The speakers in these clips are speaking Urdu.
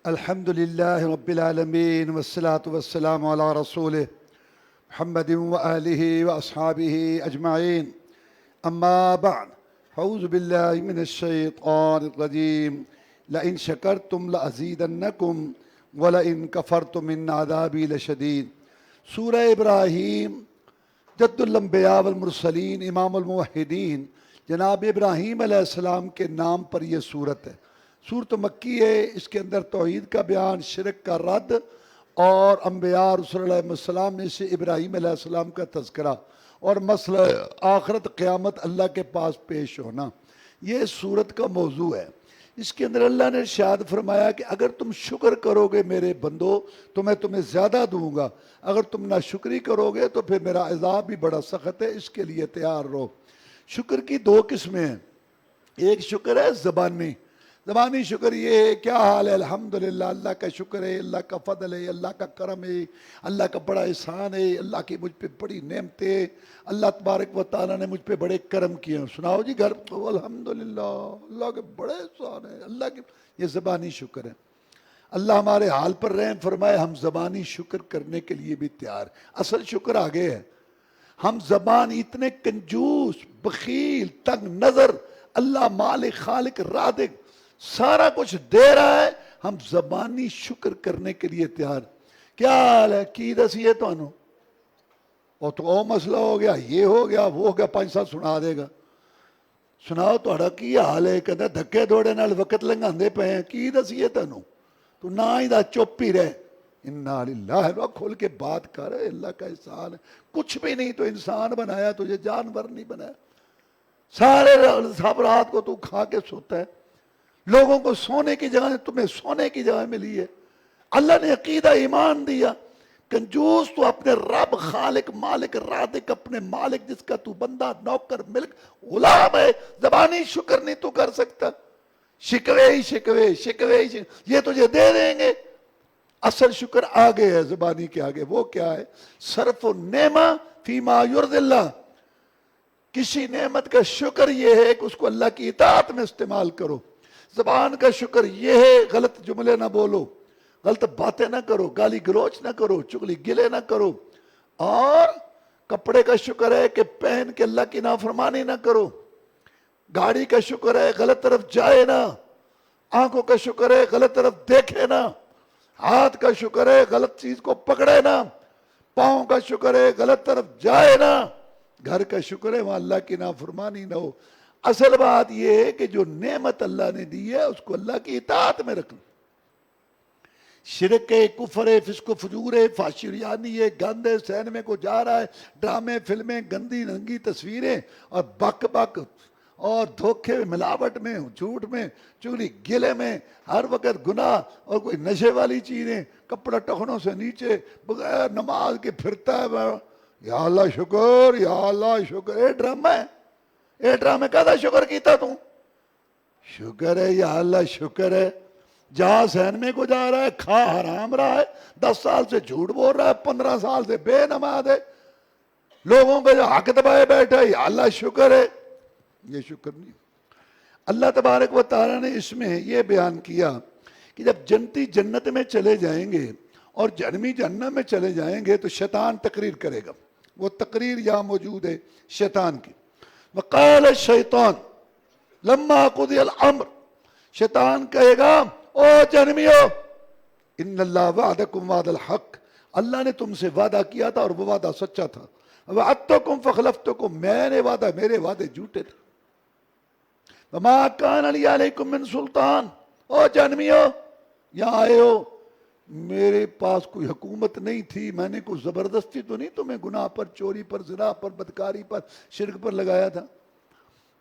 الحمد لله رب العالمين والصلاة والسلام على رسوله محمد وآله وأصحابه أجمعين. أما بعد، أعوذ بالله من الشيطان الرجيم. لئن شكرتم لأزيدنكم ولئن كفرتم إن عذابي لشديد. سورہ ابراہیم جد الانبیاء والمرسلین، امام الموحدین جناب ابراہیم علیہ السلام کے نام پر یہ سورت ہے۔ سورت مکی ہے، اس کے اندر توحید کا بیان، شرک کا رد اور انبیاء رسول اللہ علیہ السلام میں سے ابراہیم علیہ السلام کا تذکرہ اور مسئلہ آخرت قیامت اللہ کے پاس پیش ہونا، یہ سورت کا موضوع ہے۔ اس کے اندر اللہ نے ارشاد فرمایا کہ اگر تم شکر کرو گے میرے بندو تو میں تمہیں زیادہ دوں گا، اگر تم ناشکری کرو گے تو پھر میرا عذاب بھی بڑا سخت ہے، اس کے لیے تیار رہو۔ شکر کی دو قسمیں ہیں، ایک شکر ہے زبانی شکر، یہ ہے کیا حال ہے، الحمدللہ، اللہ کا شکر ہے، اللہ کا فضل ہے، اللہ کا کرم ہے، اللہ کا بڑا احسان ہے، اللہ کی مجھ پہ بڑی نعمتیں، اللہ تبارک و تعالیٰ نے مجھ پہ بڑے کرم کیے ہیں۔ سناؤ جی گھر الحمدللہ، اللہ کے بڑے احسان ہیں، اللہ کے، یہ زبانی شکر ہے۔ اللہ ہمارے حال پر رحم فرمائے، ہم زبانی شکر کرنے کے لیے بھی تیار۔ اصل شکر آگے ہے، ہم زبان اتنے کنجوس، بخیل، تنگ نظر، اللہ مالک خالق رازق سارا کچھ دے رہا ہے، ہم زبانی شکر کرنے کے لیے تیار۔ کیا حال ہے کی دسیے تو انو اور تو او مسئلہ ہو گیا، یہ ہو گیا، وہ ہو گیا، 5 سال سنا دے گا۔ سناؤ توڑا کی حال ہے، کہتا دھکے دوڑے نال وقت لنگاندے پہ ہیں، کی دسیے تنو تو نہ ہی دا چپ ہی رہے۔ انا للہ، کھول کے بات کر، اللہ کا احسان ہے، کچھ بھی نہیں تو انسان بنایا تجھے، جانور نہیں بنایا۔ سارے سب رات کو تو کھا کے سوتا ہے، لوگوں کو سونے کی جگہ، تمہیں سونے کی جگہ ملی ہے۔ اللہ نے عقیدہ ایمان دیا، کنجوس تو اپنے رب خالق مالک رازق، اپنے مالک جس کا تو بندہ نوکر ملک غلام ہے، زبانی شکر نہیں تو کر سکتا، شکوے ہی شکوے، شکوے ہی شکوے، یہ تجھے دے دیں گے۔ اصل شکر آگے ہے، زبانی کے آگے، وہ کیا ہے؟ صرف النعمہ فیما یرضی اللہ، کسی نعمت کا شکر یہ ہے کہ اس کو اللہ کی اطاعت میں استعمال کرو۔ زبان کا شکر یہ ہے غلط جملے نہ بولو، غلط باتیں نہ کرو، گالی گلوچ نہ کرو، چغلی گلے نہ کرو۔ اور کپڑے کا شکر ہے کہ پہن کے اللہ کی نافرمانی نہ کرو۔ گاڑی کا شکر ہے غلط طرف جائے نہ، آنکھوں کا شکر ہے غلط طرف دیکھے نہ، ہاتھ کا شکر ہے غلط چیز کو پکڑے نہ، پاؤں کا شکر ہے غلط طرف جائے نہ، گھر کا شکر ہے وہاں اللہ کی نافرمانی نہ ہو۔ اصل بات یہ ہے کہ جو نعمت اللہ نے دی ہے اس کو اللہ کی اطاعت میں رکھنا۔ شرک ہے، کفر ہے، فسق و فجور ہے، فحشیانی ہے، گند ہے، سینمے کو جا رہا ہے، ڈرامے فلمیں، گندی رنگی تصویریں اور بک بک اور دھوکے میں، ملاوٹ میں، جھوٹ میں، چغلی گلے میں، ہر وقت گناہ اور کوئی نشے والی چیزیں، کپڑا ٹخنوں سے نیچے بغیر نماز کے پھرتا ہے۔ یا اللہ شکر، یا اللہ شکر، اے ڈرامہ ہے، اے ڈرامہ کہتا شکر کیتا تو شکر ہے، یا اللہ شکر ہے۔ جہاں سینمے کو جا رہا ہے، کھا حرام رہا ہے، 10 سال سے جھوٹ بول رہا ہے، 15 سال سے بے نماز ہے، لوگوں کا جو حق دبائے بیٹھا ہے، یا اللہ شکر ہے۔ یہ شکر نہیں۔ اللہ تبارک و تعالیٰ نے اس میں یہ بیان کیا کہ جب جنتی جنت میں چلے جائیں گے اور جہنمی جہنم میں چلے جائیں گے تو شیطان تقریر کرے گا، وہ تقریر یہاں موجود ہے شیطان کی۔ وقال الشیطان لما قضی الامر، شیطان کہے گا او جہنمیو، ان اللہ وعدکم وعد الحق، اللہ نے تم سے وعدہ کیا تھا اور وہ وعدہ سچا تھا، وعدتکم فخلفتکم، میں نے وعدہ، میرے وعدے جھوٹے تھے، وما کان لی علیکم من سلطان، او جہنمیو یہاں آئے ہو، میرے پاس کوئی حکومت نہیں تھی، میں نے کوئی زبردستی تو نہیں تمہیں گناہ پر، چوری پر، زنا پر، بدکاری پر، شرک پر لگایا تھا،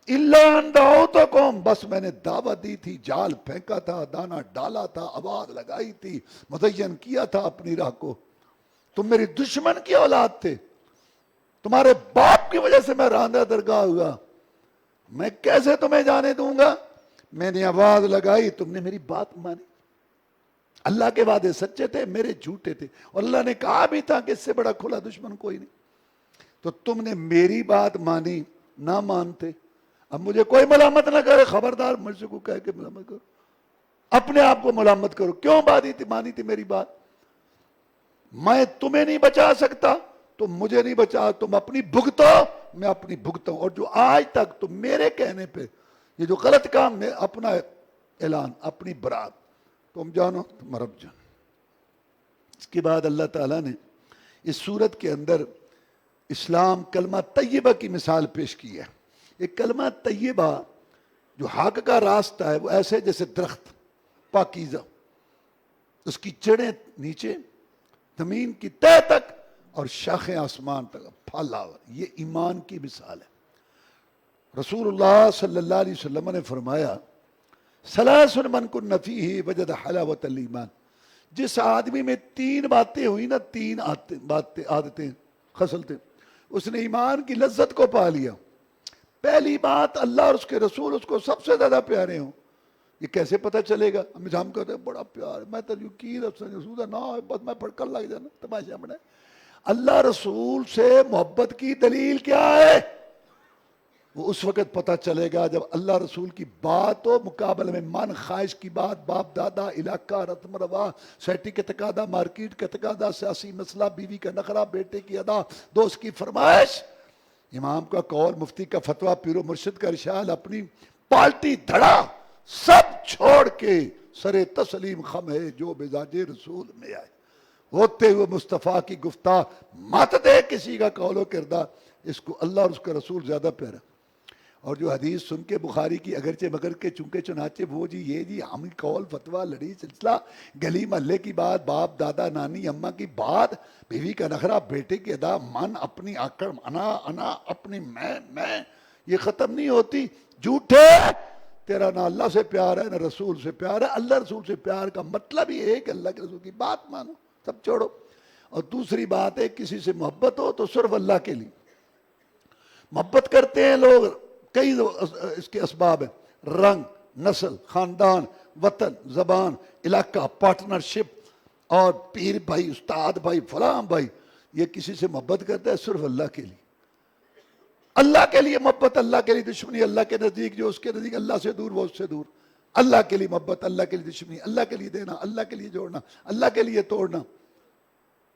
الا ان دعوتکم، بس میں نے دعوت دی تھی، جال پھینکا تھا، دانا ڈالا تھا، آواز لگائی تھی، مزین کیا تھا اپنی راہ کو۔ تم میری دشمن کی اولاد تھے، تمہارے باپ کی وجہ سے میں راندہ درگاہ ہوا، میں کیسے تمہیں جانے دوں گا؟ میں نے آواز لگائی، تم نے میری بات مانی۔ اللہ کے وعدے سچے تھے، میرے جھوٹے تھے، اور اللہ نے کہا بھی تھا کہ اس سے بڑا کھلا دشمن کوئی نہیں، تو تم نے میری بات مانی، نہ مانتے۔ اب مجھے کوئی ملامت نہ کرے، خبردار، مجھ سے کو کہہ کے ملامت کرو، اپنے آپ کو ملامت کرو، کیوں مانی تھی میری بات؟ میں تمہیں نہیں بچا سکتا، تم مجھے نہیں بچا، تم اپنی بھگتو، میں اپنی بھگتا ہوں۔ اور جو آج تک تم میرے کہنے پہ یہ جو غلط کام ہے، اپنا اعلان، اپنی برات، تم جانو تم رب جانو۔ اس کے بعد اللہ تعالیٰ نے اس صورت کے اندر اسلام کلمہ طیبہ کی مثال پیش کی ہے۔ ایک کلمہ طیبہ جو حق کا راستہ ہے، وہ ایسے جیسے درخت پاکیزہ، اس کی جڑیں نیچے زمین کی تہ تک اور شاخیں آسمان تک پھیلا ہوا، یہ ایمان کی مثال ہے۔ رسول اللہ صلی اللہ علیہ وسلم نے فرمایا ثلاث من کن فیہ وجد حلاوت الایمان، جس آدمی میں تین باتیں ہوئی نا، تین عادتیں خصلتیں، اس نے ایمان کی لذت کو پا لیا۔ پہلی بات، اللہ اور اس کے رسول اس کو سب سے زیادہ پیارے ہوں۔ یہ کیسے پتہ چلے گا؟ ہم کہتے ہیں بڑا پیار، میں تو یقین رسول نہ بس میں پڑھ کر لگ جانا تماشا بنا۔ اللہ رسول سے محبت کی دلیل کیا ہے؟ وہ اس وقت پتہ چلے گا جب اللہ رسول کی بات ہو، مقابلے میں من خواہش کی بات، باپ دادا، علاقہ، رسم رواج، سیٹی کے تقاضا، مارکیٹ کے تقاضا، سیاسی مسئلہ، بیوی کا نخرہ، بیٹے کی ادا، دوست کی فرمائش، امام کا قول، مفتی کا فتویٰ، پیر و مرشد کا ارشاد، اپنی پالٹی دھڑا سب چھوڑ کے سر تسلیم خم ہے جو مزاج رسول میں آئے، ہوتے ہوئے مصطفیٰ کی گفتار مت دے کسی کا قول و کردار۔ اس کو اللہ اور اس کا رسول زیادہ پیارا۔ اور جو حدیث سن کے بخاری کی اگرچہ مگر کے چونکہ چنانچہ وہ جی یہ جی ہم قول فتویٰ لڑی سلسلہ گلی محلے کی بات، باپ دادا نانی اماں کی بات، بیوی کا نخرہ، بیٹے کی ادا، من اپنی آکڑ، انا اپنی میں یہ ختم نہیں ہوتی۔ جھوٹے، تیرا نہ اللہ سے پیار ہے نہ رسول سے پیار ہے۔ اللہ رسول سے پیار کا مطلب یہ ہے کہ اللہ کے رسول کی بات مانو، سب چھوڑو۔ اور دوسری بات ہے کسی سے محبت ہو تو صرف اللہ کے لیے محبت کرتے ہیں لوگ۔ کئی اس کے اسباب ہیں، رنگ، نسل، خاندان، وطن، زبان، علاقہ، پارٹنرشپ، اور پیر بھائی، استاد بھائی، فلاں بھائی، یہ کسی سے محبت کرتا ہے صرف اللہ کے لیے۔ اللہ کے لیے محبت، اللہ کے لیے دشمنی، اللہ کے نزدیک جو اس کے نزدیک اللہ سے دور وہ اس سے دور۔ اللہ کے لیے محبت، اللہ کے لیے دشمنی، اللہ کے لیے دینا، اللہ کے لیے جوڑنا، اللہ کے لیے توڑنا۔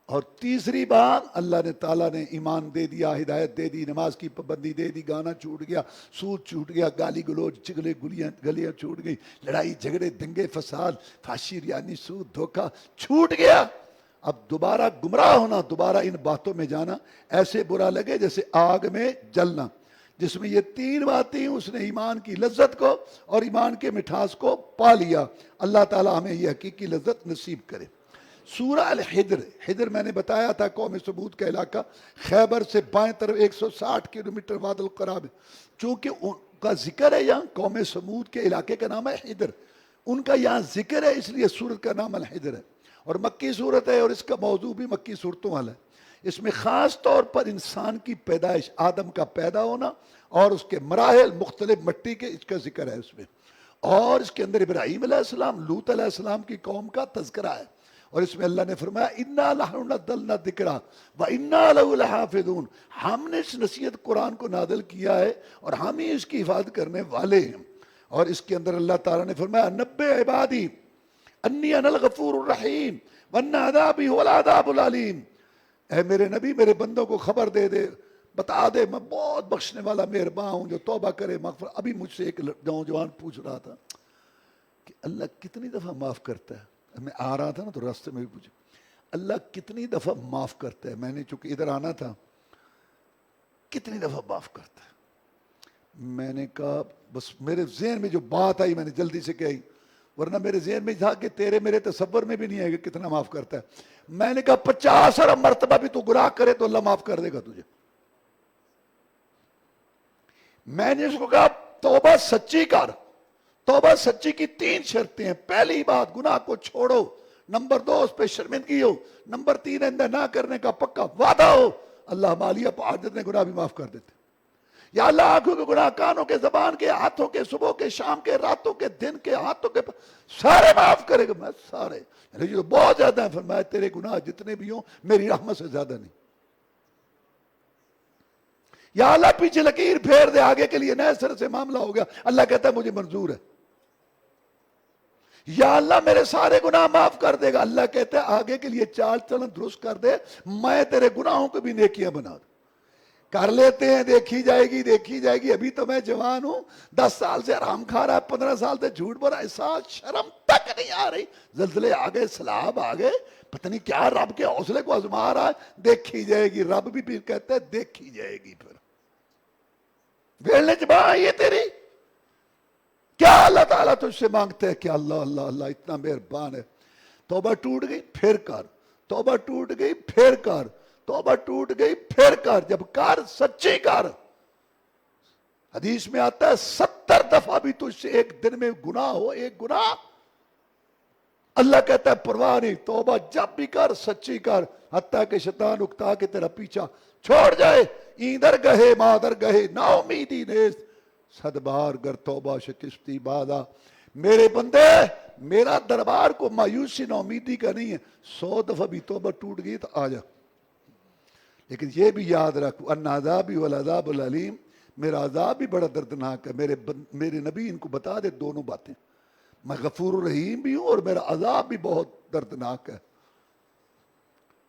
اور تیسری بات، اللہ نے تعالیٰ نے ایمان دے دیا، ہدایت دے دی، نماز کی پابندی دے دی، گانا چھوٹ گیا، سود چھوٹ گیا، گالی گلوچ، چغلے گلیاں چھوٹ گئی، لڑائی جھگڑے دنگے فساد، فحشی ریانی، سود دھوکہ چھوٹ گیا۔ اب دوبارہ گمراہ ہونا، دوبارہ ان باتوں میں جانا ایسے برا لگے جیسے آگ میں جلنا۔ جس میں یہ تین باتیں، اس نے ایمان کی لذت کو اور ایمان کے مٹھاس کو پا لیا۔ اللہ تعالیٰ ہمیں یہ حقیقی لذت نصیب کرے۔ سورہ الحجر، حجر میں نے بتایا تھا قوم سمود کا علاقہ، خیبر سے بائیں طرف 160 کلومیٹر واد القرا میں۔ چونکہ ان کا ذکر ہے یہاں، قوم سمود کے علاقے کا نام ہے حجر، ان کا یہاں ذکر ہے، اس لیے سورت کا نام الحجر ہے۔ اور مکی صورت ہے، اور اس کا موضوع بھی مکی صورتوں والا ہے۔ اس میں خاص طور پر انسان کی پیدائش، آدم کا پیدا ہونا اور اس کے مراحل مختلف مٹی کے، اس کا ذکر ہے اس میں۔ اور اس کے اندر ابراہیم علیہ السلام، لوط علیہ السلام کی قوم کا تذکرہ ہے۔ اور اس میں اللہ نے فرمایا اِنَّا نَحْنُ نَزَّلْنَا الذِّکْرَ وَإِنَّا لَهُ لَحَافِظُونَ، ہم نے اس نصیحت قرآن کو نازل کیا ہے اور ہم ہی اس کی حفاظت کرنے والے ہیں۔ اور اس کے اندر اللہ تعالیٰ نے فرمایا نَبِّئْ عِبَادِی انی انا الغفور الرحیم وان عذابی هو العذاب العلیم، اے میرے نبی میرے بندوں کو خبر دے دے، بتا دے میں بہت بخشنے والا مہربان ہوں جو توبہ کرے مغفرت۔ ابھی مجھ سے ایک نوجوان پوچھ رہا تھا کہ اللہ کتنی دفعہ معاف کرتا ہے؟ میں آ رہا تھا نا تو راستے میں بھی پوچھا اللہ کتنی دفعہ معاف کرتا ہے؟ میں نے چونکہ ادھر آنا تھا، کتنی دفعہ معاف کرتا ہے؟ میں نے کہا بس میرے ذہن میں جو بات آئی میں نے جلدی سے کہی، ورنہ میرے ذہن میں تھا کہ تیرے میرے تصور میں بھی نہیں آئے گا کتنا معاف کرتا ہے۔ میں نے کہا 50 ارب مرتبہ بھی تو گناہ کرے تو اللہ معاف کر دے گا تجھے۔ میں نے اس کو کہا توبہ سچی کر، توبہ سچی کی 3 شرطیں ہیں۔ پہلی بات گناہ کو چھوڑو، نمبر 2 اس پہ شرمندگی ہو، نمبر 3 آئندہ نہ کرنے کا پکا وعدہ ہو۔ اللہ مالیہ حاجت نے گناہ بھی معاف کر دیتے۔ یا اللہ آنکھوں کے گناہ، کانوں کے، زبان کے، ہاتھوں کے، صبح کے، شام کے، راتوں کے، دن کے، ہاتھوں کے، سارے معاف کرے گا۔ میں سارے یہ تو بہت زیادہ ہیں۔ فرمایا تیرے گناہ جتنے بھی ہوں میری رحمت سے زیادہ نہیں۔ یا اللہ پیچھے لکیر پھیر دے، آگے کے لیے نئے سر سے معاملہ ہو گیا، اللہ کہتا ہے مجھے منظور ہے۔ یا اللہ میرے سارے گناہ معاف کر دے گا. اللہ کہتا ہے آگے کے لیے چال چلن درست کر دے, میں تیرے گناہوں کو بھی نیکیاں بنا دوں. کر لیتے ہیں, دیکھی جائے گی دیکھی جائے گی. ابھی تو میں جوان ہوں, 10 سال سے حرام کھا رہا ہے, 15 سال سے جھوٹ بول رہا ہے, احساس شرم تک نہیں آ رہی. زلزلے آ گئے, سیلاب آ گئے, پتہ نہیں کیا رب کے حوصلے کو آزما رہا ہے. دیکھی جائے گی. رب بھی پھر کہتا ہے دیکھی جائے گی. پھر ویلنے چبا یہ تیری کیا اللہ تعالیٰ تجھ سے مانگتا ہے کہ اللہ اللہ اللہ اتنا مہربان ہے. توبہ ٹوٹ گئی پھر کر, توبہ ٹوٹ گئی پھر کر, توبہ ٹوٹ گئی پھر کر. جب کر سچی کر. حدیث میں آتا ہے 70 دفعہ بھی تجھ سے ایک دن میں گناہ ہو, ایک گناہ, اللہ کہتا ہے پرواہ نہیں, توبہ جب بھی کر سچی کر, حتیٰ کہ شیطان اکتا کے تیرا پیچھا چھوڑ جائے. ایندر گہے مادر گہے نا امیدی نیست, صد بار گر توبہ شکستی بادا. میرے بندے میرا دربار کو مایوسی نا امیدی کا نہیں ہے. 100 دفعہ بھی توبہ ٹوٹ گئی تو آ جا. لیکن یہ بھی یاد رکھ, ان عذابی والعذاب العلیم, میرا عذاب بھی بڑا دردناک ہے. میرے نبی ان کو بتا دے دونوں باتیں, میں غفور الرحیم بھی ہوں اور میرا عذاب بھی بہت دردناک ہے.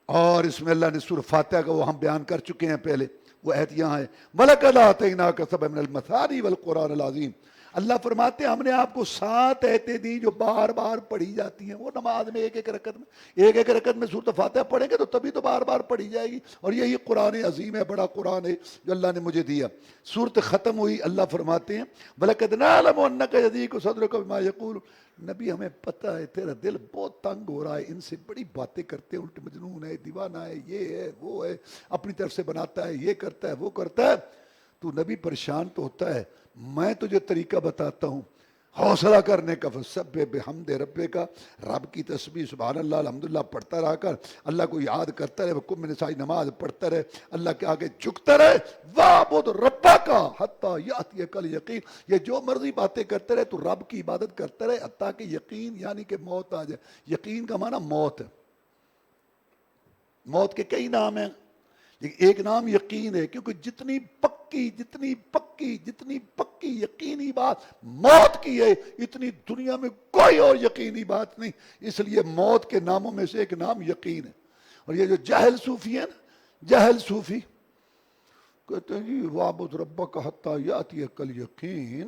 اور اس میں اللہ نے سورہ فاتحہ کا وہ ہم بیان کر چکے ہیں پہلے, وہ آیت یہاں ہے, وَلَقَدْ آتَيْنَاكَ سَبْعًا مِنَ الْمَثَانِي وَالْقُرْآنِ الْعَظِيمِ. اللہ فرماتے ہیں ہم نے آپ کو 7 آیتیں دی جو بار بار پڑھی جاتی ہیں. وہ نماز میں ایک ایک رکعت میں سورۃ فاتحہ پڑھیں گے تو تبھی تو بار بار پڑھی جائے گی. اور یہی قرآن عظیم ہے, بڑا قرآن ہے جو اللہ نے مجھے دیا. سورت ختم ہوئی, اللہ فرماتے ہیں وَلَقَدْ نَعْلَمُ أَنَّكَ يَضِيقُ صَدْرُكَ بِمَا يَقُولُونَ. نبی ہمیں پتہ ہے تیرا دل بہت تنگ ہو رہا ہے, ان سے بڑی باتیں کرتے ہیں, الٹ مجنون ہے, دیوانہ ہے, یہ ہے وہ ہے, اپنی طرف سے بناتا ہے, یہ کرتا ہے وہ کرتا ہے. تو نبی پریشان تو ہوتا ہے, میں تجھے طریقہ بتاتا ہوں حوصلہ کرنے کا. فسبح بحمد ربک, رب کی تسبیح سبحان اللہ الحمدللہ پڑھتا رہا کر, اللہ کو یاد کرتا رہے, وقم من سائی نماز پڑھتا رہے, اللہ کے آگے جھکتا رہے. وَاعْبُدْ رَبَّكَ حَتَّى يَأْتِيَكَ الْيَقِينُ. یہ جو مرضی باتیں کرتے رہے تو رب کی عبادت کرتا رہے حتیٰ کہ یقین یعنی کہ موت آ جائے. یقین کا معنی موت ہے. موت کے کئی نام ہیں, لیکن ایک نام یقین ہے, کیونکہ جتنی پکی یقینی بات موت کی ہے, اتنی دنیا میں کوئی اور یقینی بات نہیں. اس لیے موت کے ناموں میں سے ایک نام یقین ہے. اور یہ جو جاہل صوفی ہیں نا, جاہل صوفی کہتے ہیں جی وَاعْبُدْ رَبَّكَ حَتَّى يَأْتِيَكَ الْيَقِينُ,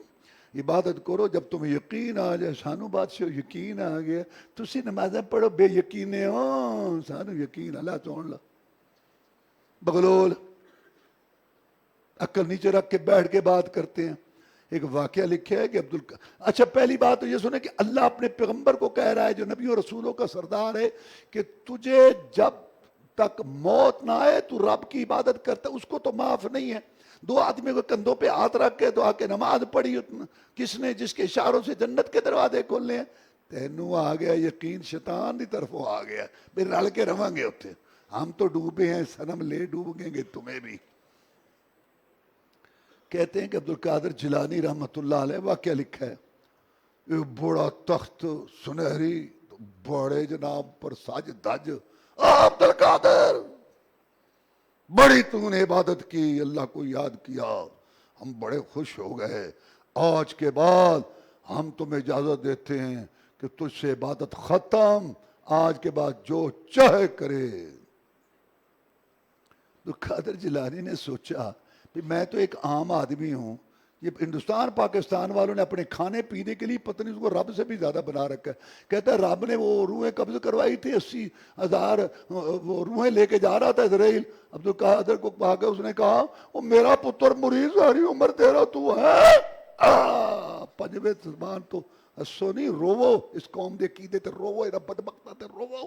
عبادت کرو جب تمہیں یقین آ جائے. سانو بادشاہ یقین آ گیا, تسی نمازیں پڑھو بے یقینے ہو, سانو یقین اللہ چون لا. بغلول عقل نیچے رکھ کے بیٹھ کے بات کرتے ہیں. ایک واقعہ لکھا ہے کہ اچھا پہلی بات تو یہ سنیں کہ اللہ اپنے پیغمبر کو کہہ رہا ہے جو نبیوں رسولوں کا سردار ہے کہ تجھے جب تک موت نہ آئے تو رب کی عبادت کرتا, اس کو تو معاف نہیں ہے. 2 آدمی کو کندھوں پہ ہاتھ رکھ کے دعا کے نماز پڑھی, کس نے جس کے اشاروں سے جنت کے دروازے کھولنے ہیں. تینوں آ گیا یقین, شیطان کی طرفوں آ گیا, پھر رل کے رواں گے اتنے. ہم تو ڈوبے ہیں صنم لے ڈوبیں گے تمہیں بھی. کہتے ہیں کہ عبدالقادر جیلانی رحمۃ اللہ علیہ واقعہ لکھا ہے, ایک بڑا تخت سنہری بڑے جناب پر ساجد دج, عبدالقادر بڑی تو نے عبادت کی, اللہ کو یاد کیا, ہم بڑے خوش ہو گئے. آج کے بعد ہم تمہیں اجازت دیتے ہیں کہ تجھ سے عبادت ختم, آج کے بعد جو چاہے کرے. تو قادر جیلانی نے سوچا کہ میں تو ایک عام آدمی ہوں, یہ ہندوستان پاکستان والوں نے اپنے کھانے پینے کے لیے پتہ نہیں اس کو رب سے بھی زیادہ بنا رکھا ہے. کہتا ہے رب نے وہ روحیں قبض کروائی تھی, 80,000 وہ روحیں لے کے جا رہا تھا اسرائیل. عبدالقادر کو پا کے اس نے کہا وہ میرا پتر مریض ساری عمر تیرا تو ہے, پنجویں زبان تو ہسو نہیں روو, اس قوم دے عقیدے تے روو, یہ بدبختہ تے روو.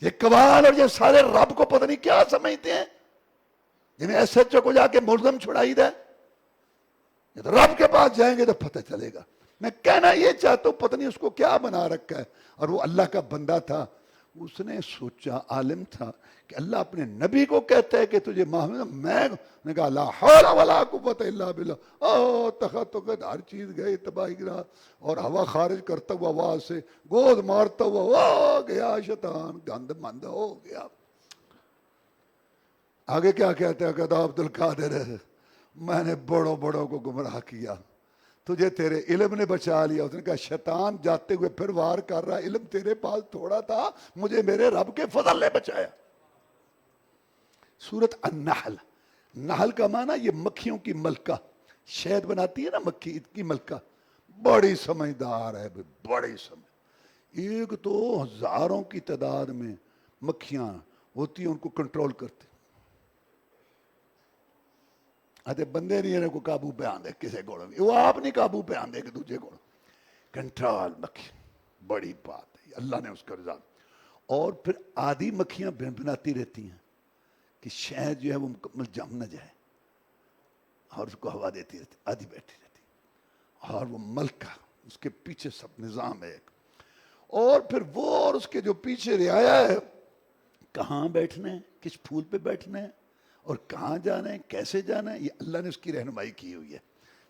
یہ قوال اور یہ سارے رب کو پتہ نہیں کیا سمجھتے ہیں, جنہیں ایس ایچ او کو جا کے ملزم چھڑائی دے. یہ تو رب کے پاس جائیں گے تو پتہ چلے گا. میں کہنا یہ چاہتا ہوں پتہ نہیں اس کو کیا بنا رکھا ہے. اور وہ اللہ کا بندہ تھا, اس نے سوچا, عالم تھا, کہ اللہ اپنے نبی کو کہتا ہے کہ تجھے میں نے کہا لا حول ولا قوت الا باللہ. تخت ہر چیز گئی تباہی گرا, اور ہوا خارج کرتا ہوا آواز سے گود مارتا ہوا گیا شیطان, گند مند ہو گیا. آگے کیا کہتا ہے, کہتا عبدالقادر میں نے بڑوں کو گمراہ کیا, تجھے تیرے علم نے بچا لیا. اس نے کہا شیطان جاتے ہوئے پھر وار کر رہا, علم تیرے پاس تھوڑا تھا, مجھے میرے رب کے فضل نے بچایا. سورت النحل, نحل کا معنی یہ مکھیوں کی ملکہ, شہد بناتی ہے نا مکھی کی ملکہ, بڑی سمجھدار ہے, بڑی سمجھ. ایک تو ہزاروں کی تعداد میں مکھیاں ہوتی ہیں, ان کو کنٹرول کرتے. آتے بندے نہیں ہیں کو قابو پہ آن دے کسے گوڑوں میں, وہ آپ نہیں قابو پہ آن دے کہ دوجے گوڑوں. کنٹرول مکھی بڑی بات ہے, اللہ نے اس کا رضا. اور پھر آدھی مکھیاں بناتی رہتی ہیں کہ شہد جو ہے وہ مکمل جم نہ جائے, اور اس کو ہوا دیتی رہتی, آدھی بیٹھی رہتی. اور وہ ملکہ, اس کے پیچھے سب نظام ہے ایک. اور پھر وہ اور اس کے جو پیچھے رعایا ہے, کہاں بیٹھنا ہے, کس پھول پہ بیٹھنا ہے, اور کہاں جانا ہے, کیسے جانا ہے, یہ اللہ نے اس کی رہنمائی کی ہوئی ہے.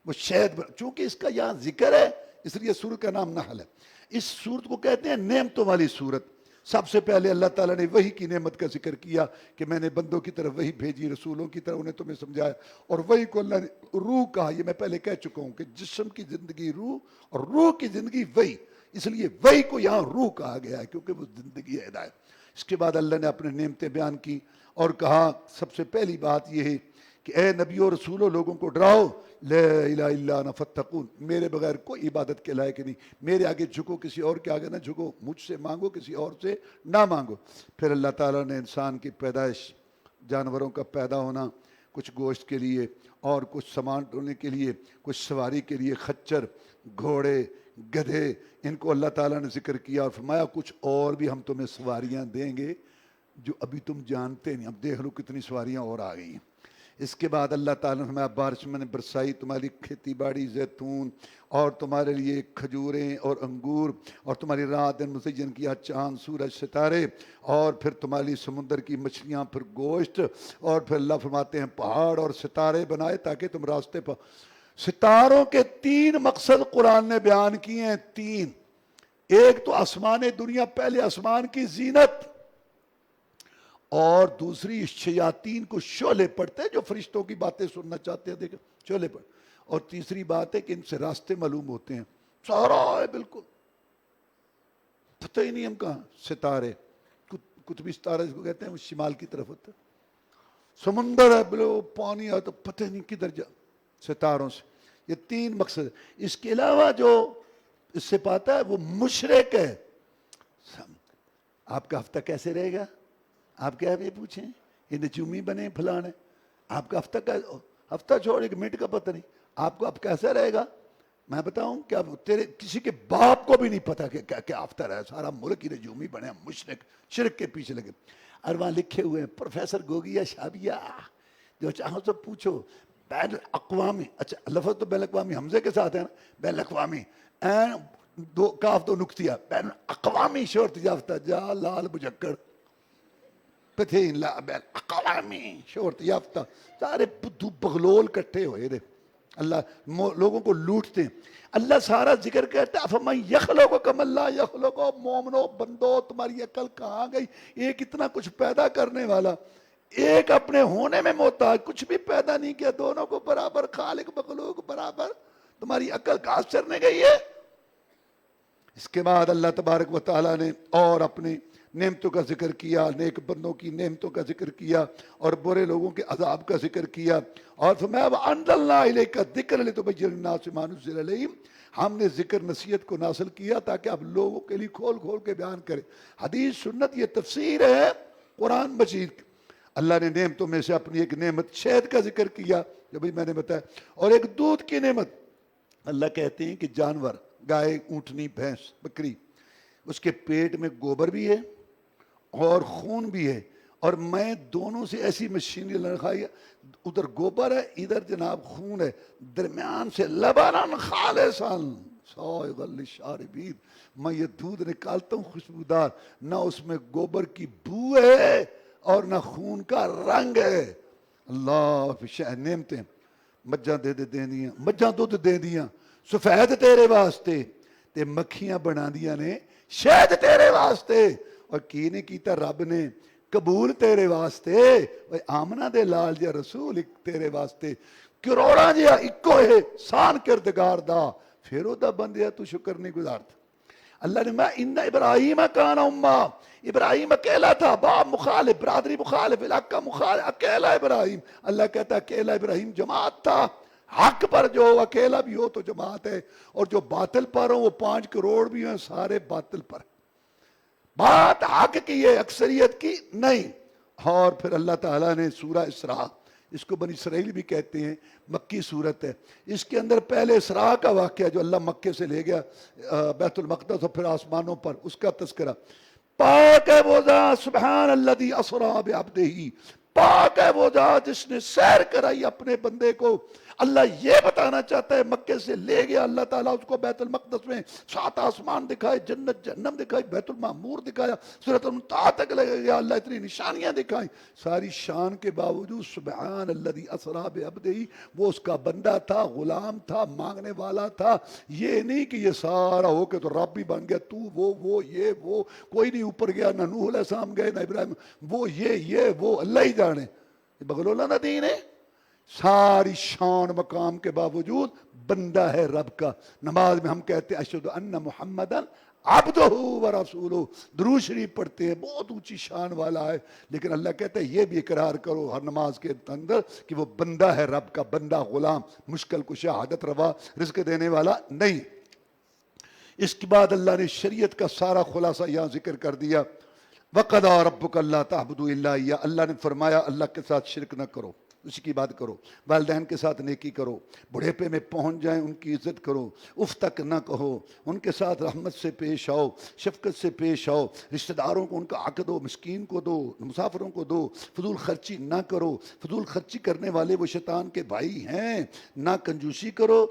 وہ شہد چونکہ اس کا یہاں ذکر ہے اس لیے سورت کا نام نحل ہے. اس سورت کو کہتے ہیں نعمتوں والی سورت. سب سے پہلے اللہ تعالیٰ نے وحی کی نعمت کا ذکر کیا کہ میں نے بندوں کی طرف وحی بھیجی, رسولوں کی طرف انہیں تمہیں سمجھایا. اور وحی کو اللہ نے روح کہا, یہ میں پہلے کہہ چکا ہوں کہ جسم کی زندگی روح اور روح کی زندگی وحی, اس لیے وحی کو یہاں روح کہا گیا ہے کیونکہ وہ زندگی ہے, ہدایت. اس کے بعد اللہ نے اپنے نعمتیں بیان کی اور کہا سب سے پہلی بات یہ ہے کہ اے نبیوں رسولوں لوگوں کو ڈراؤ, لا الہ الا انا فاتقون, میرے بغیر کوئی عبادت کے لائق نہیں, میرے آگے جھکو, کسی اور کے آگے نہ جھکو, مجھ سے مانگو, کسی اور سے نہ مانگو. پھر اللہ تعالیٰ نے انسان کی پیدائش, جانوروں کا پیدا ہونا, کچھ گوشت کے لیے اور کچھ سامان ڈھونے کے لیے, کچھ سواری کے لیے خچر, گھوڑے, گدھے, ان کو اللہ تعالیٰ نے ذکر کیا اور فرمایا کچھ اور بھی ہم تمہیں سواریاں دیں گے جو ابھی تم جانتے نہیں. اب دیکھ لو کتنی سواریاں اور آ گئی ہیں. اس کے بعد اللہ تعالیٰ نے ہمیں بارش میں نے برسائی, تمہاری کھیتی باڑی, زیتون, اور تمہارے لیے کھجوریں اور انگور, اور تمہاری رات دن مزین کیا, چاند, سورج, ستارے, اور پھر تمہاری سمندر کی مچھلیاں, پھر گوشت, اور پھر اللہ فرماتے ہیں پہاڑ اور ستارے بنائے تاکہ تم راستے پر. ستاروں کے 3 مقصد قرآن نے بیان کیے ہیں, 3. ایک تو آسمان دنیا, پہلے آسمان کی زینت, اور دوسری شیاطین کو شعلے پڑتے ہیں جو فرشتوں کی باتیں سننا چاہتے ہیں, دیکھیں شعلے پڑ. اور تیسری بات ہے کہ ان سے راستے معلوم ہوتے ہیں, سارا ہے بالکل پتہ ہی نہیں ہم کہاں. ستارے, قطبی ستارے اس کو کہتے ہیں, وہ شمال کی طرف ہوتا ہے. سمندر ہے بلو, پانی ہے تو پتہ نہیں کدھر جا, ستاروں سے. یہ 3 مقصد. اس کے علاوہ جو اس سے پاتا ہے وہ مشرک ہے. آپ کا ہفتہ کیسے رہے گا, آپ کیا یہ پوچھیں, یہ نجومی بنے پھلانے, آپ کا ہفتہ چھوڑ 1 منٹ کا پتہ نہیں, آپ کو اب کیسا رہے گا. میں بتاؤں کیا تیرے کسی کے باپ کو بھی نہیں پتا کہ کیا ہفتہ رہا, سارا ملک ہی نجومی بنے, مشرک شرک کے پیچھے لگے. اور وہاں لکھے ہوئے ہیں پروفیسر گوگیا شابیہ, جو چاہو تو پوچھو, بین الاقوامی, اچھا لفظ تو بین الاقوامی حمزے کے ساتھ ہے نا, بین الاقوامی, دو کاف دو نقطیہ, بین الاقوامی شہرت یافتہ, جا لال بجکڑ پتھین لا بین اقوامی شہرت یافتہ, سارے بدھو بغلول کٹھے ہوئے دے. اللہ لوگوں کو لوٹتے ہیں. اللہ سارا ذکر کرتا ہے فَمَن يَخْلُقُ كَمَن لَا يَخْلُقُ. مومنو بندو تمہاری عقل کہاں گئی, ایک اتنا کچھ پیدا کرنے والا, ایک اپنے ہونے میں محتاج, کچھ بھی پیدا نہیں کیا, دونوں کو برابر, خالق مخلوق برابر, تمہاری عقل کہاں چرنے گئی ہے. اس کے بعد اللہ تبارک و تعالیٰ نے اور اپنی نعمتوں کا ذکر کیا, نیک بندوں کی نعمتوں کا ذکر کیا, اور برے لوگوں کے عذاب کا ذکر کیا. اور فرمایا وَأَنزَلْنَا إِلَيْكَ الذِّكْرَ لِتُبَيِّنَ لِلنَّاسِ مَا نُزِّلَ إِلَيْهِمْ. ہم نے ذکر نصیحت کو نازل کیا تاکہ آپ لوگوں کے لیے کھول کھول کے بیان کریں. حدیث سنت یہ تفسیر ہے قرآن مجید. اللہ نے نعمتوں میں سے اپنی ایک نعمت شہد کا ذکر کیا جو بھی میں نے بتایا, اور ایک دودھ کی نعمت. اللہ کہتے ہیں کہ جانور, گائے, اونٹنی, بھینس, بکری, اس کے پیٹ میں گوبر بھی ہے اور خون بھی ہے, اور میں دونوں سے ایسی مشینری لڑکھائی, ادھر گوبر ہے, ادھر جناب خون ہے, درمیان سے لبناً خالصاً سائغاً للشاربین. میں یہ دودھ نکالتا ہوں خوشبودار, نہ اس میں گوبر کی بو ہے اور نہ خون کا رنگ ہے. اللہ شہ نعمتیں. مجھاں دے دیاں, مجھاں دودھ دے دیاں سفید تیرے واسطے, تے مکھیاں بنا دیاں نے شہد تیرے واسطے, اور کی نے کیتا رب نے قبول تیرے واسطے. آمنہ دے لال جا رسول تیرے واسطے, کروڑا جہا اکو ہے سان کردگار دا پھر وہ دا بندیا تو شکر نہیں گزارتا. اللہ نے میں ان ابراہیم کان امہ، ابراہیم اکیلا تھا، باپ مخالف، برادری مخالف، علاقہ مخالف، اکیلا ابراہیم. اللہ کہتا ہے اکیلا ابراہیم جماعت تھا. حق پر جو اکیلا بھی ہو تو جماعت ہے، اور جو باطل پر ہو وہ 5 کروڑ بھی ہیں سارے باطل پر. بات حق کی ہے اکثریت کی نہیں. اور پھر اللہ تعالیٰ نے سورہ اسراء، اس کو بنی اسرائیل بھی کہتے ہیں، مکی صورت ہے. اس کے اندر پہلے اسراء کا واقعہ جو اللہ مکے سے لے گیا بیت المقدس اور پھر آسمانوں پر، اس کا تذکرہ. پاک ہے وہ ذات سبحان الذی اسریٰ بعبدہ، پاک ہے وہ ذات جس نے سیر کرائی اپنے بندے کو. اللہ یہ بتانا چاہتا ہے مکے سے لے گیا اللہ تعالیٰ اس کو بیت المقدس میں، 7 آسمان دکھائے، جنت جہنم دکھائی، بیت المعمور دکھایا، سدرۃ المنتہا تک لے گیا، اللہ اتنی نشانیاں دکھائیں. ساری شان کے باوجود سبحان الذی اسریٰ بعبدہ، وہ اس کا بندہ تھا، غلام تھا، مانگنے والا تھا. یہ نہیں کہ یہ سارا ہو کے تو رب بھی بن گیا، تو وہ یہ وہ کوئی نہیں اوپر گیا، نہ نوح علیہ السلام گئے، نہ ابراہیم، وہ یہ وہ اللہ ہی جانے. یہ بغلولہ نہ دین ہے. ساری شان مقام کے باوجود بندہ ہے رب کا. نماز میں ہم کہتے ہیں اشہد ان محمدن عبدہ و رسولہ، درود شریف پڑھتے ہیں، بہت اونچی شان والا ہے. لیکن اللہ کہتا ہے یہ بھی اقرار کرو ہر نماز کے اندر کہ وہ بندہ ہے رب کا، بندہ غلام، مشکل کشا، عادت روا، رزق دینے والا نہیں. اس کے بعد اللہ نے شریعت کا سارا خلاصہ یہاں ذکر کر دیا. وَقَضَىٰ رَبُّكَ أَلَّا تَعْبُدُوا إِلَّا إِيَّاهُ، اللہ نے فرمایا اللہ کے ساتھ شرک نہ کرو، اسی کی بات کرو. والدین کے ساتھ نیکی کرو، بڑھیپے میں پہنچ جائیں ان کی عزت کرو، اف تک نہ کہو، ان کے ساتھ رحمت سے پیش آؤ، شفقت سے پیش آؤ، رشتہ داروں کو ان کا حق دو، مسکین کو دو، مسافروں کو دو، فضول خرچی نہ کرو. فضول خرچی کرنے والے وہ شیطان کے بھائی ہیں. نہ کنجوسی کرو،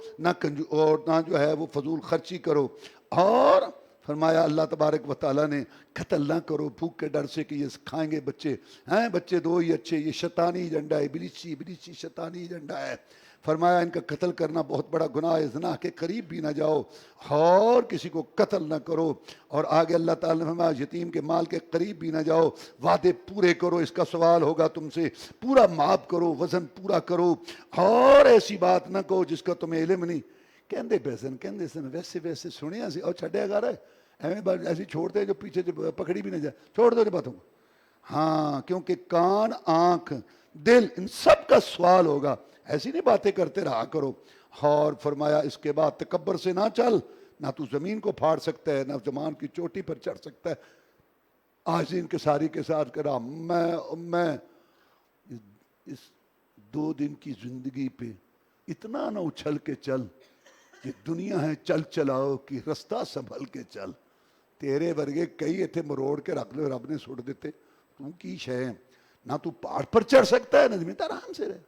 اور نہ جو ہے وہ فضول خرچی کرو. اور فرمایا اللہ تبارک و تعالیٰ نے قتل نہ کرو بھوک کے ڈر سے کہ یہ کھائیں گے بچے ہیں، بچے 2 ہی اچھے، یہ شیطانی ایجنڈا ہے، ابلیسی شیطانی ایجنڈا ہے. فرمایا ان کا قتل کرنا بہت بڑا گناہ ہے، زنا کے قریب بھی نہ جاؤ اور کسی کو قتل نہ کرو. اور آگے اللہ تعالیٰ نے فرمایا یتیم کے مال کے قریب بھی نہ جاؤ، وعدے پورے کرو، اس کا سوال ہوگا تم سے، پورا معاف کرو، وزن پورا کرو. اور ایسی بات نہ کہو جس کا تمہیں علم نہیں. کہندے پیسن ویسے سنیا سی اور چھڈیا گا رہا ایویں ایسی چھوڑتے ہیں جو پیچھے پکڑی بھی نہ جائے، چھوڑ دو باتوں کو. ہاں کیونکہ کان، آنکھ، دل، ان سب کا سوال ہوگا. ایسی نہیں باتیں کرتے رہا کرو. اور فرمایا اس کے بعد تکبر سے نہ چل، نہ تو زمین کو پھاڑ سکتا ہے، نہ زمان کی چوٹی پر چڑھ سکتا ہے. آج کے ساری کے ساتھ کرا میں اس 2 دن کی زندگی پہ اتنا نہ اچھل کے چل. یہ دنیا ہے چل چلاؤ کی، رستہ سنبھل کے چل. تیرے ورگے کئی اتنے مروڑ کے رکھ لو، رب نے سٹ دیتے. تو کی شے نہ تو پہاڑ پر چڑھ سکتا ہے نہ زمین. آرام سے رہے.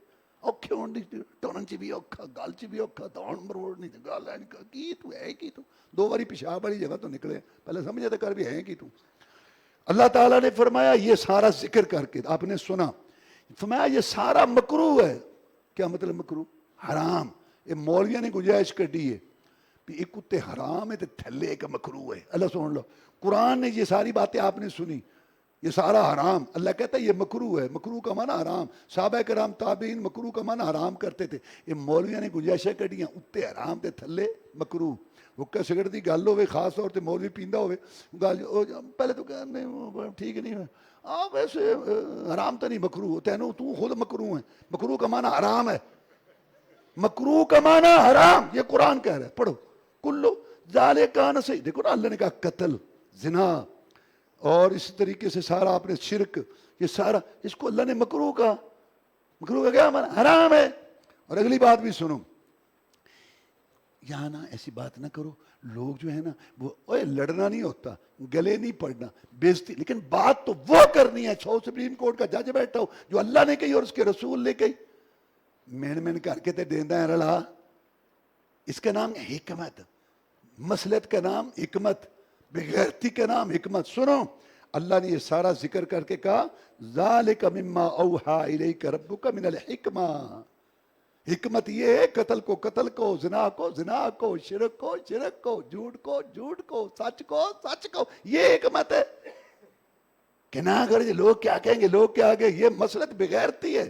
اوکھے ہون دی ٹورن چ بھی اوکھا، گل چ بھی اوکھا، دوڑ مروڑ نہیں گل ہے کی تو ہے کی تو 2 باری پیشاب والی جگہ تو نکلے، پہلے سمجھے تو کر بھی ہے کی تو. اللہ تعالیٰ نے فرمایا یہ سارا ذکر کر کے آپ نے سنا، فرمایا یہ سارا مکروہ ہے. کیا مطلب مکروہ؟ حرام. یہ مولویوں نے گنجائش کڈی ہے بھی ایک کتے حرام ہے تو تھلے ایک مکروہ ہے. اللہ سن لو، قرآن نے یہ ساری باتیں آپ نے سنی، یہ سارا حرام. اللہ کہتا ہے یہ مکروہ ہے. مکروہ کا معنی حرام. صحابہ کرام تابعین مکروہ کا معنی حرام کرتے تھے. یہ مولویوں نے گنجائشیں کڈیاں، اتے حرام تے تھلے مکروہ. حکا سگڑ دی گل ہوئے، خاص طور تے مولوی پیندا ہوئے، پہلے تو کہنے ٹھیک نہیں ہے، ویسے حرام تو نہیں مکروہ، تینوں تو خود مکروہ ہے. مکروہ کا معنی حرام ہے. مکروہ کا معنی حرام، یہ قرآن کہہ رہا ہے. پڑھو کلو ذالک کان سے. دیکھو نا اللہ نے کہا قتل، زنا، اور اس طریقے سے سارا آپ نے شرک، یہ سارا اس کو اللہ نے مکروہ کہا. مکروہ کا کیا معنی؟ حرام ہے. اور اگلی بات بھی سنو، یہاں نا ایسی بات نہ کرو. لوگ جو ہے نا وہ لڑنا نہیں ہوتا، گلے نہیں پڑنا، بےزتی، لیکن بات تو وہ کرنی ہے. سپریم کورٹ کا جج بیٹھا ہو جو اللہ نے کہی اور اس کے رسول نے کہی، مین کر کے تے دیندا ہے رلا. اس کا نام حکمت، مسلط کا نام حکمت، بغیرتی کا نام حکمت. سنو اللہ نے یہ سارا ذکر کر کے کہا ذالک مما اوحا الیک ربک من الحکمہ. حکمت یہ ہے قتل کو قتل کو، زنا کو زنا کو، شرک کو شرک کو، جھوٹ کو جھوٹ کو، سچ کو سچ کو. یہ حکمت ہے کہ نہ اگر لوگ کیا کہیں گے، لوگ کیا کہیں گے. یہ مسلط بغیرتی ہے.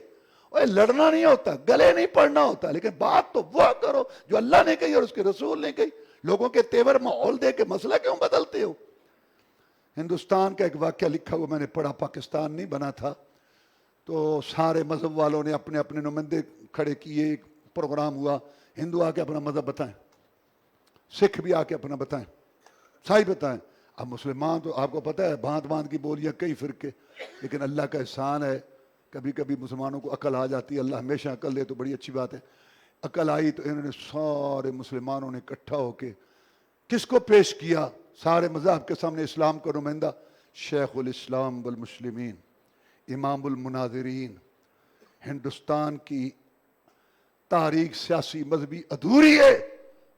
اوے لڑنا نہیں ہوتا، گلے نہیں پڑنا ہوتا، لیکن بات تو وہ کرو جو اللہ نے کہی اور اس کے رسول نے کہی. لوگوں کے تیور ماحول دے کے مسئلہ کیوں بدلتے ہو؟ ہندوستان کا ایک واقعہ لکھا ہوا میں نے پڑھا، پاکستان نہیں بنا تھا، تو سارے مذہب والوں نے اپنے اپنے نمائندے کھڑے کیے، ایک پروگرام ہوا، ہندو آ کے اپنا مذہب بتائیں، سکھ بھی آ کے اپنا بتائیں، عیسائی بتائیں. اب مسلمان تو آپ کو پتہ ہے بھانت بھانت کی بولیاں، کئی فرقے، لیکن اللہ کا احسان ہے کبھی کبھی مسلمانوں کو عقل آ جاتی ہے. اللہ ہمیشہ عقل دے تو بڑی اچھی بات ہے. عقل آئی تو انہوں نے سارے مسلمانوں نے اکٹھا ہو کے کس کو پیش کیا سارے مذاہب کے سامنے؟ اسلام کا نمائندہ شیخ الاسلام والمسلمین، امام المناظرین. ہندوستان کی تاریخ سیاسی مذہبی ادھوری ہے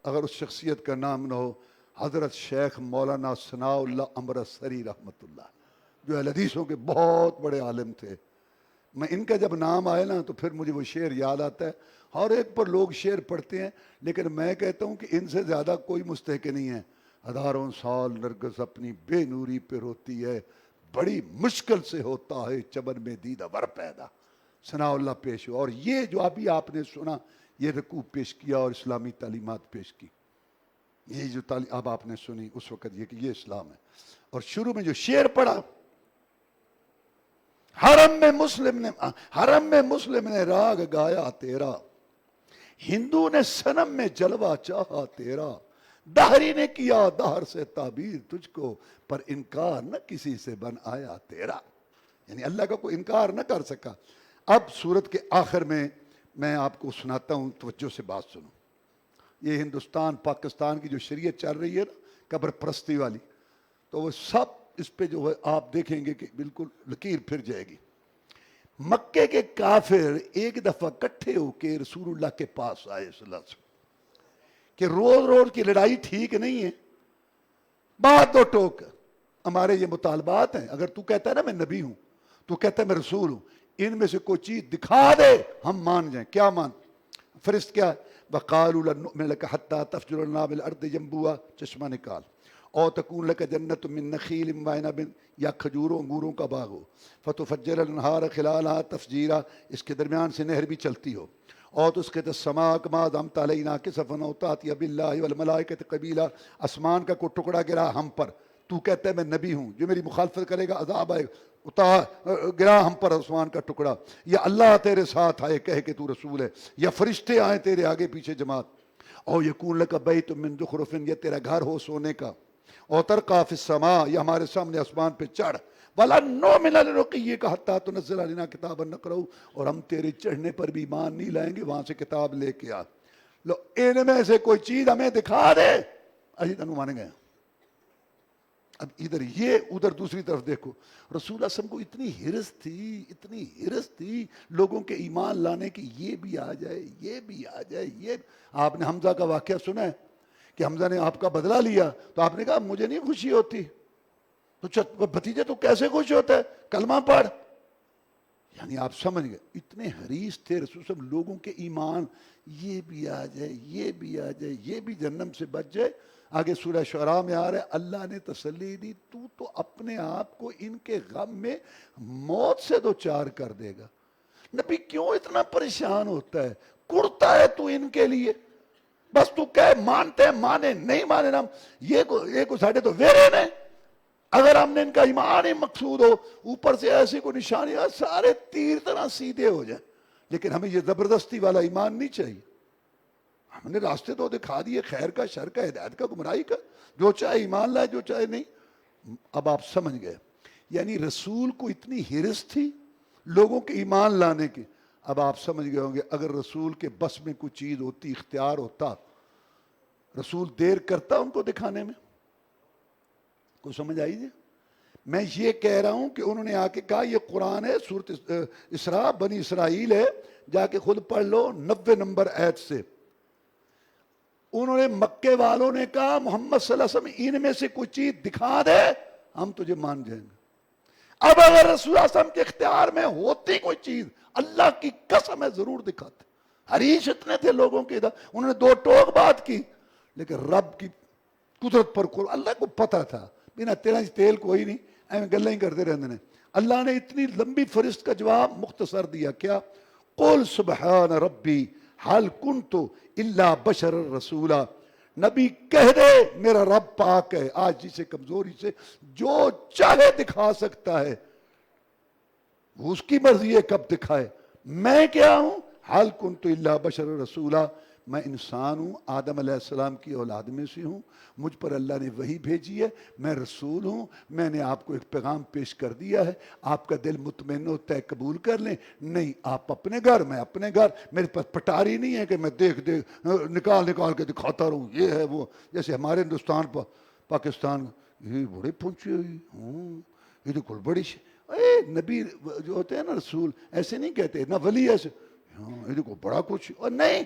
اگر اس شخصیت کا نام نہ ہو حضرت شیخ مولانا ثناء اللہ امرتسری رحمۃ اللہ، جو اہل حدیثوں کے بہت بڑے عالم تھے. میں ان کا جب نام آئے نا تو پھر مجھے وہ شعر یاد آتا ہے. ہر ایک پر لوگ شعر پڑھتے ہیں، لیکن میں کہتا ہوں کہ ان سے زیادہ کوئی مستحق نہیں ہے. ہزاروں سال نرگس اپنی بے نوری پہ روتی ہے، بڑی مشکل سے ہوتا ہے چمن میں دیدہ ور پیدا. ثناء اللہ پیش ہوا، اور یہ جو ابھی آپ نے سنا یہ رکوع پیش کیا اور اسلامی تعلیمات پیش کی. یہ جو تعلیم اب آپ نے سنی اس وقت یہ کہ یہ اسلام ہے. اور شروع میں جو شعر پڑھا، حرم میں مسلم نے راگ گایا تیرا، ہندو نے صنم میں جلوہ چاہا تیرا، دہری نے کیا دہر سے تعبیر تجھ کو، پر انکار نہ کسی سے بن آیا تیرا. یعنی اللہ کا کوئی انکار نہ کر سکا. اب سورت کے آخر میں آپ کو سناتا ہوں، توجہ سے بات سنو. یہ ہندوستان پاکستان کی جو شریعت چل رہی ہے نا قبر پرستی والی، تو وہ سب اس پہ جو ہے آپ دیکھیں گے کہ بالکل لکیر پھر جائے گی. مکے کے کافر ایک دفعہ کٹھے ہو کے رسول اللہ کے پاس آئے صلی اللہ علیہ وسلم کہ روز روز کی لڑائی ٹھیک نہیں ہے، بات دو ٹوک، ہمارے یہ مطالبات ہیں. اگر تو کہتا ہے نا میں نبی ہوں، تو کہتا ہے میں رسول ہوں، ان میں سے کوئی چیز دکھا دے ہم مان جائیں. کیا مان؟ فرشت کیا ہے؟ وَقَالُوا لَن نُؤْمِنَ لَكَ حَتَّى تَفْجُرَ لَنَا بِالْأَرْضِ يَنبُوعًا، چشمہ نکال. اور تکون لَكَ جَنَّةٌ مِّن نَخِيلٍ وَعِنَبٍ، یا کھجوروں انگوروں کا باغ ہو. فَتُفَجِّرَ الْأَنْهَارَ خِلَالَهَا تَفْجِيرًا، اس کے درمیان سے نہر بھی چلتی ہو. اور تو اس کے السَّمَاءَ كَمَا زَعَمْتَ عَلَيْنَا كِسَفًا أَوْ تَأْتِيَ بِاللَّهِ وَالْمَلَائِكَةِ قَبِيلًا، آسمان کا کوئی ٹکڑا گرا ہم پر، تو کہتا ہے میں نبی ہوں، جو میری مخالفت کرے گا عذاب آئے گا، گرا ہم پر آسمان کا ٹکڑا، یا اللہ تیرے ساتھ آئے کہے کہ تو رسول ہے، یا فرشتے آئیں تیرے آگے پیچھے جماعت. اور یکون لک بیت من زخرف، یہ تیرا گھر ہو سونے کا. اور ترقی فی السماء، یہ ہمارے سامنے آسمان پہ چڑھ. وَلَن نُؤْمِنَ لِرُقِيِّكَ حَتَّى تُنَزِّلَ عَلَيْنَا كِتَابًا نَقْرَؤُهُ، اور ہم تیرے چڑھنے پر بھی ایمان نہیں لائیں گے، وہاں سے کتاب لے کے آ. لو ان میں سے کوئی چیز ہمیں دکھا دے اسی تنو مانیں گے. اب ادھر یہ ادھر دوسری طرف دیکھو، رسول اللہ صلی اللہ علیہ وسلم کو اتنی ہرس تھی لوگوں کے ایمان لانے کی، یہ بھی آ جائے یہ بھی آ جائے. یہ آپ نے حمزہ کا واقعہ سنا ہے کہ حمزہ نے آپ کا بدلہ لیا تو آپ نے کہا مجھے نہیں خوشی ہوتی. تو بھتیجے تو کیسے خوش ہوتا ہے؟ کلمہ پڑھ. یعنی آپ سمجھ گئے اتنے حریص تھے رسول صلی اللہ علیہ وسلم لوگوں کے ایمان، یہ بھی آ جائے یہ بھی آ جائے یہ بھی جہنم سے بچ جائے. آگے سورہ شعراء میں آ رہا ہے اللہ نے تسلی دی تو اپنے آپ کو ان کے غم میں موت سے دو چار کر دے گا. نبی کیوں اتنا پریشان ہوتا ہے؟ کرتا ہے تو ان کے لیے، بس تو کہے مانتے ہیں مانے نہیں مانے نا، یہ کو ساڑھے تو ویرے نے. اگر ہم نے ان کا ایمان ہی مقصود ہو، اوپر سے ایسی کوئی نشانی ہے سارے تیر طرح سیدھے ہو جائیں. لیکن ہمیں یہ زبردستی والا ایمان نہیں چاہیے. ہم نے راستے تو دکھا دیے، خیر کا شر کا ہدایت کا گمراہی کا، جو چاہے ایمان لائے جو چاہے نہیں. اب آپ سمجھ گئے یعنی رسول کو اتنی ہرس تھی لوگوں کے ایمان لانے کی. اب آپ سمجھ گئے ہوں گے اگر رسول کے بس میں کوئی چیز ہوتی، اختیار ہوتا، رسول دیر کرتا ان کو دکھانے میں؟ کو سمجھ آئی جی؟ میں یہ کہہ رہا ہوں کہ انہوں نے آ کے کہا یہ قرآن ہے، سورۃ اسراء بنی اسرائیل ہے، جا کے خود پڑھ لو 90 نمبر آیت سے. انہوں نے مکے والوں نے کہا محمد صلی اللہ علیہ وسلم ان میں سے کوئی چیز دکھا دے ہم تجھے مان جائیں گے. اب اگر رسول اللہ صلی اللہ علیہ وسلم کے اختیار میں ہوتی کوئی چیز، اللہ کی قسم ہے ضرور دکھاتے. حریص اتنے تھے لوگوں کے ادھر، انہوں نے دو ٹوک بات کی، لیکن رب کی قدرت پر اللہ کو پتا تھا بنا تیل کوئی نہیں، ایویں گلیں ہی کرتے رہتے ہیں. اللہ نے اتنی لمبی فرشت کا جواب مختصر دیا. کیا؟ قل سبحان ربی حل کنت الا بشر رسولا، نبی کہہ دے میرا رب پاک ہے، آجزی سے کمزوری سے جو چاہے دکھا سکتا ہے، وہ اس کی مرضی ہے کب دکھائے، میں کیا ہوں؟ حل کنت الا بشر رسولا، میں انسان ہوں، آدم علیہ السلام کی اولاد میں سے ہوں، مجھ پر اللہ نے وحی بھیجی ہے، میں رسول ہوں، میں نے آپ کو ایک پیغام پیش کر دیا ہے، آپ کا دل مطمئن ہوتا ہے قبول کر لیں، نہیں آپ اپنے گھر میں اپنے گھر، میرے پاس پٹاری نہیں ہے کہ میں دیکھ نکال کے دکھاتا رہوں، یہ ہے وہ، جیسے ہمارے ہندوستان پاکستان یہ بڑے پہنچے ہوئی ہوں، یہ تو کل بڑی نبی جو ہوتے ہیں نا رسول ایسے نہیں کہتے، نہ ولی ایسے یہ دیکھو بڑا کچھ، اور نہیں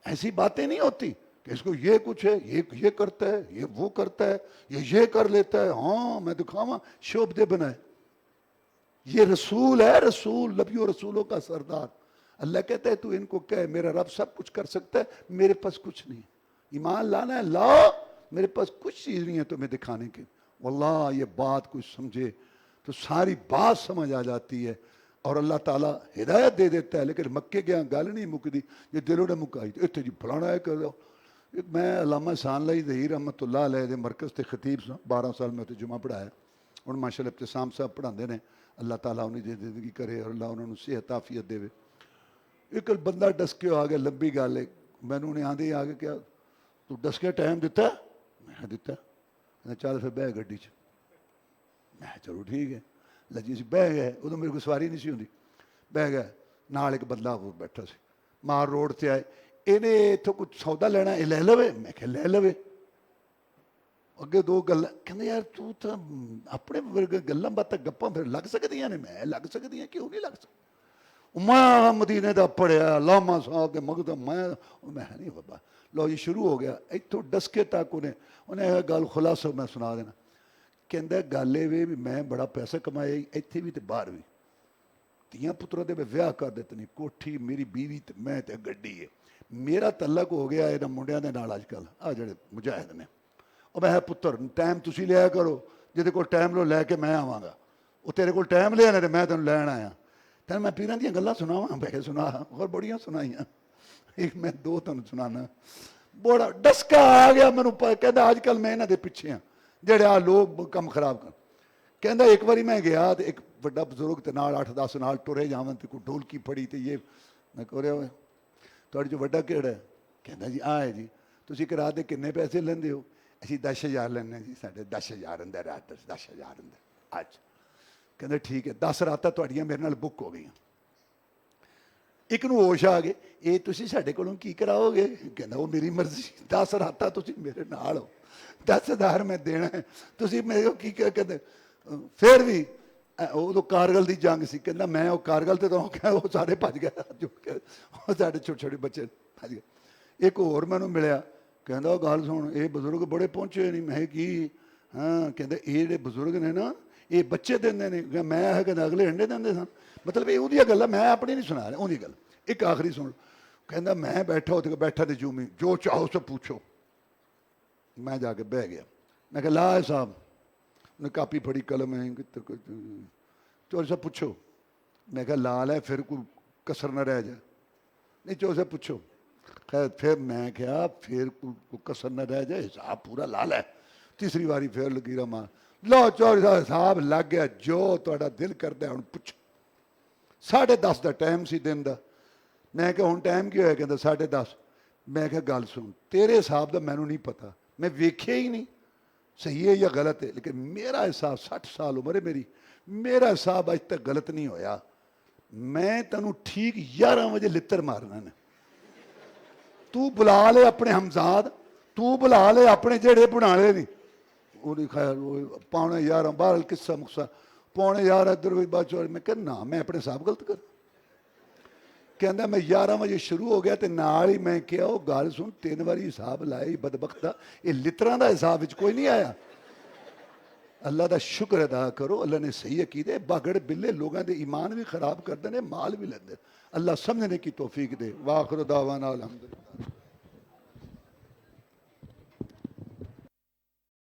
ایسی باتیں نہیں ہوتی کہ اس کو یہ کچھ ہے، یہ کرتا ہے، یہ وہ کرتا ہے، یہ کر لیتا ہے، ہاں میں دکھاواں شوب دے بنائے، یہ رسول ہے، رسول نبیوں رسولوں کا سردار۔ اللہ کہتا ہے تو ان کو کہے میرا رب سب کچھ کر سکتا ہے، میرے پاس کچھ نہیں، ایمان لانا ہے لاؤ، میرے پاس کچھ چیز نہیں ہے تمہیں دکھانے کی۔ واللہ یہ بات کچھ سمجھے تو ساری بات سمجھ آ جاتی ہے، اور اللہ تعالیٰ ہدایت دے دیتا ہے، لیکن مکے گیا گل نہیں مکدی، یہ دلوں نے مکائی اتنے جی فلانا ہے کر دو۔ میں علامہ احسان اللہ ظہیر رحمۃ اللہ علیہ دے مرکز تے خطیب سا، 12 سال میں اتنے جمعہ پڑھایا، اور ماشاء اللہ ابتسام صاحب پڑھاندے نے، اللہ تعالیٰ انہیں دی زندگی کرے اور اللہ انہوں نے صحت عافیت دے۔ ایک بندہ ڈس کے آ گیا، لمبی گل ہے، میں نے آدھے آ کے کیا تو ڈس کے ٹائم دیتا ہے؟ میں دیتا ہے، چل پھر بہ گڈی چ، میں چلو ٹھیک ہے، لجی سی بہ گئے، ادو میرے کو سواری نہیں سی ہوندی، بہ گئے، نال ایک بندہ وہ بیٹھا سی، مار روڈ سے آئے، انہیں اتوں کچھ سودا لینا ہے لے لوے، میں کہ لے لوے، اگے دو گلاں کہندے یار تو تا اپنے گلاں باتاں گپاں پھر لگ سکدیاں نے، میں لگ سکدیاں کیوں نہیں لگ سکدی، میں مدینے دا پڑھیا علامہ صاحب کے مقدم میں نہیں بابا، لو جی شروع ہو گیا، اتوں ڈسکے تک انہیں گل خلاصہ میں سنا دینا، کہندا گل یہ بھی میں بڑا پیسہ کمایا اتنے بھی تے باہر بھی، تیاں پتروں دے میں ویاہ کر دیتے، کوٹھی میری بیوی تے میں تے گڈی ہے، میرا تعلق ہو گیا انہاں منڈیاں دے نال، اج کل آ جڑے مجاہد نے، اور میں پتر ٹائم تسی لیا کرو، جہدے کول ٹائم لو لے کے میں آواں گا، وہ تیرے کول ٹائم لیا تے میں تینوں لین آیا، تینوں میں پیراں دیاں گلاں سناواں، بہ سنا اور بڑیاں سنائیاں، ایک میں دو تینوں سنانا، بڑا ڈسکا آ گیا مینوں، کہندا اج کل میں انہاں دے پیچھے ہاں جڑے آ لوگ کم خراب کر، کہندا ایک باری میں گیا تے ایک بڑا بزرگ تے نال 8-10 نال ٹرے جاون تے کوئی ڈھولکی پھڑی تے یہ میں کہہ ہوئے تہاڈے جو وڈا کیڑا ہے؟ کہندا جی آ ہے جی، تسی کرا دے کنے پیسے لیندے ہو؟ اسی 10,000 لینے جی، ساڈے 10,000 اندر رات 10,000 اندر اج، کہندا ٹھیک ہے 10 راتاں تہاڈیاں میرے نال بک ہو گئیاں، ایک نو ہوش آ گئے یہ تسی ساڈے کولوں کی کراؤ گے؟ کہندا وہ میری مرضی، 10 راتاں تسی میرے نال ہو، 10,000 میں دینا ہے، تسی میرے کو کی کہندے پھر بھی وہ کارگل دی جنگ سی، کہندا میں وہ کارگل تے تو وہ سارے بھج گئے، جٹ کے وہ سارے چھوٹے چھوٹے بچے بھج گئے۔ ایک اور مینوں ملیا، کہندا گل سن یہ بزرگ بڑے پہنچے نہیں، میں کی ہاں، کہندا یہ جڑے بزرگ نے نا یہ بچے دیندے نے، میں ہے کہ اگلے انڈے دیندے سن، مطلب یہ وہدیاں گلاں میں اپنی نہیں سنا رہا، اونی گل ایک آخری سن، کہندا میں بیٹھا ہوتے بیٹھا تے جو میں جو چاہو سے پوچھو، میں جا کے بہ گیا، میں کہ لا صاحب نے کاپی پھڑی قلم ہے چور سے پوچھو، میں کہا لال ہے پھر کوئی کسر نہ رہ جائے، نہیں چور سے پوچھو، خیر پھر میں کہا پھر کوئی کسر نہ رہ جائے، حساب پورا لال ہے، تیسری باری پھر لکیرہ مار، لو چور صاحب حساب لگ گیا، جو تہاڈا دل کردا ہے ہن پوچھو، 10:30 دا ٹائم سی دن دا، میں کہ ہن ٹائم کی ہویا؟ کہندا 10:30، میں کہ گل سن تیرے حساب دا مینوں نہیں پتا، میں ویکھیا ہی نہیں صحیح ہے یا غلط ہے، لیکن میرا حساب 60 سال عمر ہے میری، میرا حساب اج تک غلط نہیں ہویا، میں تینوں ٹھیک 11 بجے لتر مارنا نے، تو بلا لے اپنے ہمزاد، تو بلا لے اپنے جڑے بنالے نہیں، وہ خیر 11:15 بہرحال قصہ مقصہ 11:15 ادھر بات، میں کہ نا میں اپنے حساب غلط کر، کہندا میں 11 بجے شروع ہو گیا تے نال ہی میں کہا وہ گل سن 3 باری حساب لائے بدبختہ، یہ لتراں دا حساب وچ کوئی نہیں آیا، اللہ دا شکر ادا کرو، اللہ نے صحیح عقیدے، باگڑ بلے لوگاں دے ایمان بھی خراب کر دے، مال بھی لیندے، اللہ سمجھنے کی توفیق دے، وآخر دعوانا الحمدللہ۔